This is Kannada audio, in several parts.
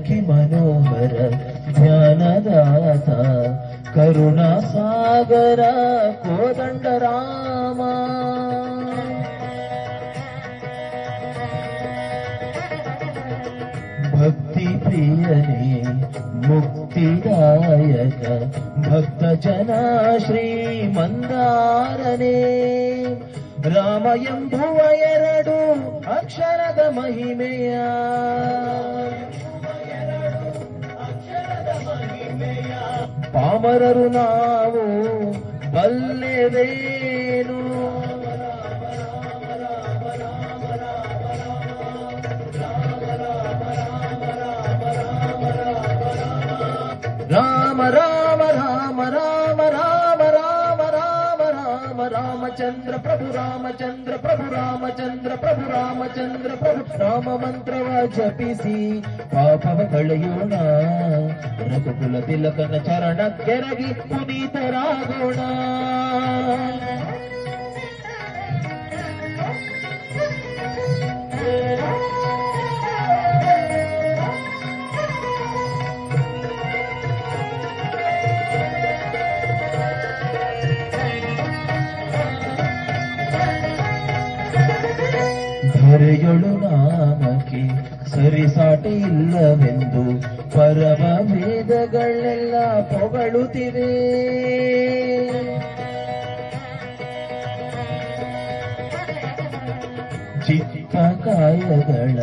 ದೇವಕಿ ಮನೋಹರ ಧ್ಯಾನದಾತ ಕರುಣಾಸಾಗರ ಕೋದಂಡ ರಾಮ ಭಕ್ತಿ ಪ್ರಿಯನೇ ಮುಕ್ತಿದಾಯಕ ಭಕ್ತ ಜನ ಶ್ರೀ ಮಂದಾರನೇ ರಾಮ ಎಂಬುವ ಎರಡು ಅಕ್ಷರದ ಮಹಿಮೆಯ ಪಾಮರರು ನಾವು ಬಲ್ಲೆವೇನು ರಾಮ ರಾಮ ರಾಮ ರಾಮ ರಾಮ ರಾಮ ರಾಮ ರಾಮ ರಾಮಚಂದ್ರ ಪ್ರಭು ರಾಮಚಂದ್ರ ಪ್ರಭು ರಾಮಚಂದ್ರ ಪ್ರಭು ರಾಮಚಂದ್ರ ಪ್ರಭು ರಾಮ ಮಂತ್ರವ ಜಪಿಸಿ ಪಾಪವ ಕಳೆಯೋಣ ರಘುಕುಲ ತಿಲಕನ ಚರಣ ಕೆರಗಿ ಪುನೀತರಾಗೋಣ ಧರೆಯೊಳು ನಾಮಕ್ಕೆ ಸರಿಸಾಟಿ ಇಲ್ಲವೆಂದು ಪರಮ ವೇದಗಳೆಲ್ಲ ಪೊಗಳುತ್ತಿವೆ ಚಿತ್ತ ಕಾಯಗಳ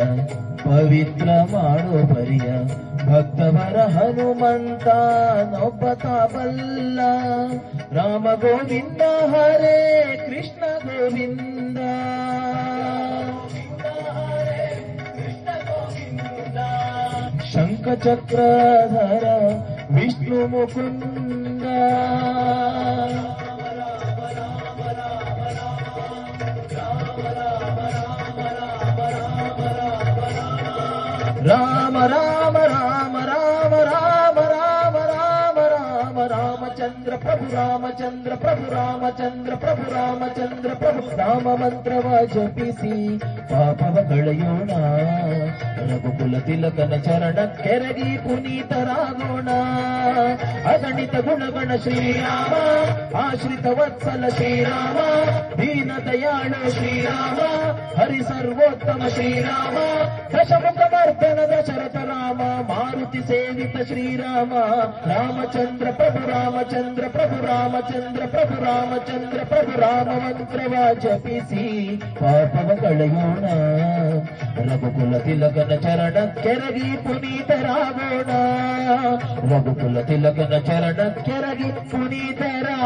ಪವಿತ್ರ ಮಾಡೋ ಪರಿಯ ಭಕ್ತವರ ಹನುಮಂತ ನೊಬ್ಬತ ಬಲ್ಲ ರಾಮ ಗೋವಿಂದ ಹರೇ ಕೃಷ್ಣ ಗೋವಿಂದ ಶಂಖ ಚಕ್ರಧರ ವಿಷ್ಣು ಮುಕುಂದ ರಾಮ ರಾಮ ರಾಮ ರಾಮ ರಾಮ ರಾಮ ರಾಮ ರಾಮ ರಾಮಚಂದ್ರ ಪ್ರಭು ರಾಮಚಂದ್ರ ಪ್ರಭು ರಾಮಚಂದ್ರ ಪ್ರಭು ರಾಮಚಂದ್ರ ಪ್ರಭು ರಾಮ ಮಂತ್ರವ ಜಪಿಸಿ ಪಾಪವ ಕಳೆಯೋಣ ರಘುಕುಲ ತಿಲಕನ ಚರಣ ಕೆರಗಿ ಪುನೀತರಾಗೋಣ ಅಗಣಿತ ಗುಣಗಣ ಶ್ರೀರಾಮ ಆಶ್ರಿತ ವತ್ಸಲ ಶ್ರೀರಾಮ ದೀನ ದಯಾಳ ಶ್ರೀರಾಮ ಹರಿ ಸರ್ವೋತ್ತಮ ಶ್ರೀರಾಮ ದಶಮುಖ ಮರ್ದನ ದಶರಥ ರಾಮ ಮಾರುತಿ ಸೇವಿತ ಶ್ರೀರಾಮ ರಾಮಚಂದ್ರ ಪ್ರಭು ರಾಮಚಂದ್ರ ಪ್ರಭು ರಾಮಚಂದ್ರ ಪ್ರಭು ರಾಮಚಂದ್ರ ಪ್ರಭು ರಾಮ ಮಂತ್ರವ ಜಪಿಸಿ ಪಾಪವ ಕಳೆಯೋಣ ರಘುಕುಲ ತಿಲಕನ ಚರಣ ಕೆರಗಿ ಪುನೀತರಾಗೋಣ ರಘುಕುಲ ತಿಲಕನ ಚರಣ ಕೆರಗಿ ಪುನೀತರಾಗೋಣ